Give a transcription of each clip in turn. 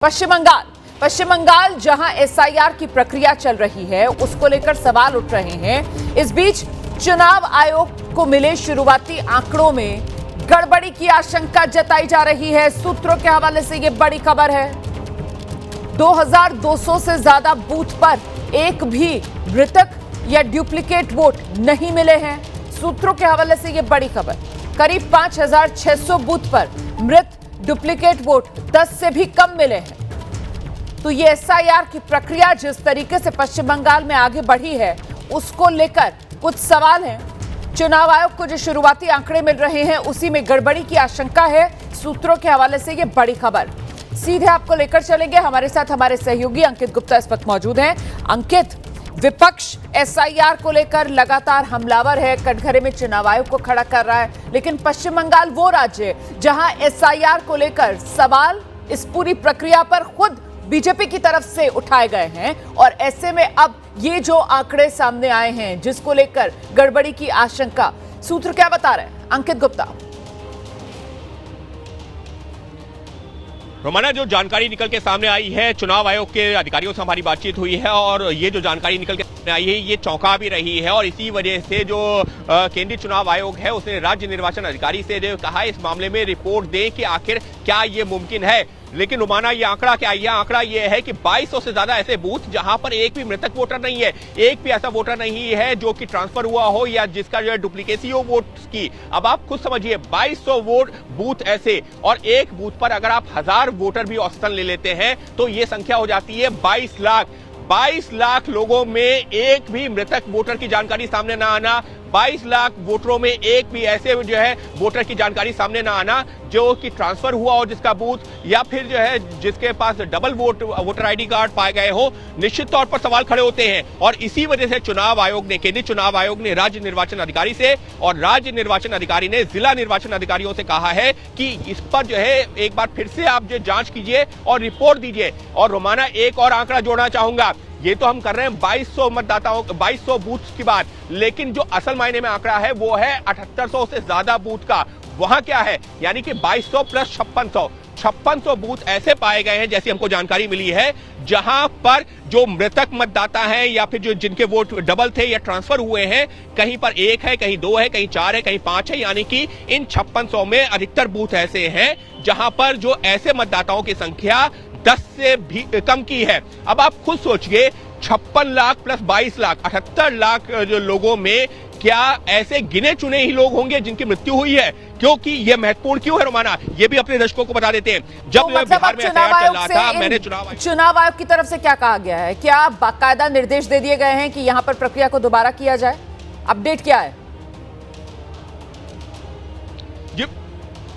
पश्चिम बंगाल जहां एसआईआर की प्रक्रिया चल रही है उसको लेकर सवाल उठ रहे हैं। इस बीच चुनाव आयोग को मिले शुरुआती आंकड़ों में गड़बड़ी की आशंका जताई जा रही है। सूत्रों के हवाले से यह बड़ी खबर है। 2200 से ज्यादा बूथ पर एक भी मृतक या डुप्लीकेट वोट नहीं मिले हैं। सूत्रों के हवाले से यह बड़ी खबर। करीब 5600 बूथ पर मृत डुप्लीकेट वोट 10 से भी कम मिले हैं। तो ये एसआईआर की प्रक्रिया जिस तरीके से पश्चिम बंगाल में आगे बढ़ी है उसको लेकर कुछ सवाल हैं। चुनाव आयोग को जो शुरुआती आंकड़े मिल रहे हैं उसी में गड़बड़ी की आशंका है। सूत्रों के हवाले से ये बड़ी खबर। सीधे आपको लेकर चलेंगे। हमारे साथ हमारे सहयोगी अंकित गुप्ता इस वक्त मौजूद हैं। अंकित, विपक्ष एसआईआर को लेकर लगातार हमलावर है, कटघरे में चुनाव आयोग को खड़ा कर रहा है, लेकिन पश्चिम बंगाल वो राज्य है जहां एसआईआर को लेकर सवाल इस पूरी प्रक्रिया पर खुद बीजेपी की तरफ से उठाए गए हैं। और ऐसे में अब ये जो आंकड़े सामने आए हैं जिसको लेकर गड़बड़ी की आशंका, सूत्र क्या बता रहे हैं? अंकित गुप्ता। रोमाना, जो जानकारी निकल के सामने आई है, चुनाव आयोग के अधिकारियों से हमारी बातचीत हुई है और ये जो जानकारी निकल के सामने आई है ये चौंका भी रही है। और इसी वजह से जो केंद्रीय चुनाव आयोग है उसने राज्य निर्वाचन अधिकारी से कहा इस मामले में रिपोर्ट दें कि आखिर क्या ये मुमकिन है। लेकिन रोमाना, ये आंकड़ा क्या है? आंकड़ा ये है कि 2200 से ज्यादा ऐसे बूथ जहां पर एक भी मृतक वोटर नहीं है, एक भी ऐसा वोटर नहीं है जो कि ट्रांसफर हुआ हो या जिसका जो डुप्लीकेसी हो वोट्स की। अब आप खुद समझिए, 2200 वोट बूथ ऐसे, और एक बूथ पर अगर आप 1000 वोटर भी औसतन ले लेते हैं तो ये संख्या हो जाती है 22 लाख। 22 लाख लोगों में एक भी मृतक वोटर की जानकारी सामने ना आना, 22 लाख वोटरों में एक भी ऐसे जो है वोटर की जानकारी सामने ना आना जो कि ट्रांसफर हुआ हो जिसका बूथ, या फिर जो है जिसके पास डबल वोटर आईडी कार्ड पाए गए हो, निश्चित तौर पर सवाल खड़े होते हैं। और इसी वजह से चुनाव आयोग ने, केंद्रीय चुनाव आयोग ने राज्य निर्वाचन अधिकारी से और राज्य निर्वाचन अधिकारी ने जिला निर्वाचन अधिकारियों से कहा है कि इस पर जो है एक बार फिर से आप जो जांच कीजिए और रिपोर्ट दीजिए। और रोमाना, एक और आंकड़ा जोड़ना चाहूंगा। ये तो हम कर रहे हैं 2200 मतदाताओं, 2200 बूथ की बात, लेकिन जो असल मायने में आंकड़ा है वो है 7800 से ज्यादा बूथ का। वहां क्या है, यानी कि 2200 प्लस 5600 बूथ ऐसे पाए गए हैं, जैसी हमको जानकारी मिली है, जहां पर जो मृतक मतदाता हैं या फिर जो जिनके वोट डबल थे या ट्रांसफर हुए हैं, कहीं पर 1 है, कहीं 2 है, कहीं 4 है, कहीं 5 है। यानी कि इन 5600 में अधिकतर बूथ ऐसे हैं जहां पर जो ऐसे मतदाताओं की संख्या 10 से भी कम की है। अब आप खुद सोचिए, 56 लाख प्लस 22 लाख, 78 लाख जो लोगों में क्या ऐसे गिने चुने ही लोग होंगे जिनकी मृत्यु हुई है? क्योंकि यह महत्वपूर्ण क्यों है रोमाना, ये भी अपने दर्शकों को बता देते हैं। जब तो मतलब बिहार में चुनाव आयोग की तरफ से क्या कहा गया है? क्या बाकायदा निर्देश दे दिए गए हैं कि यहां पर प्रक्रिया को दोबारा किया जाए? अपडेट क्या है?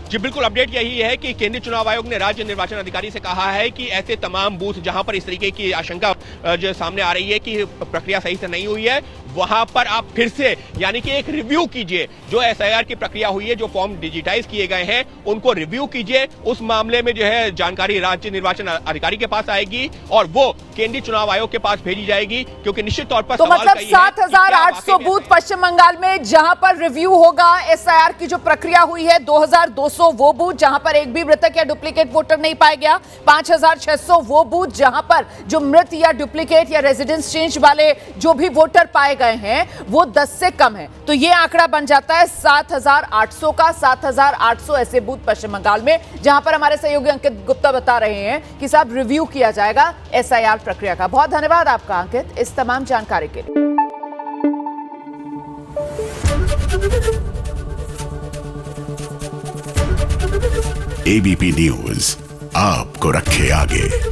जी बिल्कुल, अपडेट यही है कि केंद्रीय चुनाव आयोग ने राज्य निर्वाचन अधिकारी से कहा है कि ऐसे तमाम बूथ जहां पर इस तरीके की आशंका जो सामने आ रही है कि प्रक्रिया सही से नहीं हुई है, वहां पर आप फिर से यानी कि एक रिव्यू कीजिए। जो एसआईआर की प्रक्रिया हुई है, जो फॉर्म डिजिटाइज किए गए हैं, उनको रिव्यू कीजिए। उस मामले में जो है जानकारी राज्य निर्वाचन अधिकारी के पास आएगी और वो केंद्रीय चुनाव आयोग के पास भेजी जाएगी, क्योंकि निश्चित तौर पर तो मतलब 7800 बूथ पश्चिम बंगाल में जहां पर रिव्यू होगा एसआईआर की जो प्रक्रिया हुई है, 2200 वो बूथ जहां पर एक भी मृतक या डुप्लीकेट वोटर नहीं पाया गया, 5600 वो बूथ जहां पर जो मृत या डुप्लीकेट या रेजिडेंस चेंज वाले जो भी वोटर पाए गए हैं वो 10 से कम है। तो ये आंकड़ा बन जाता है 7800 का। 7800 ऐसे बूथ पश्चिम बंगाल में जहां पर हमारे सहयोगी अंकित गुप्ता बता रहे हैं कि साहब रिव्यू किया जाएगा एसआईआर प्रक्रिया का। बहुत धन्यवाद आपका अंकित इस तमाम जानकारी के लिए। एबीपी न्यूज आपको रखे आगे।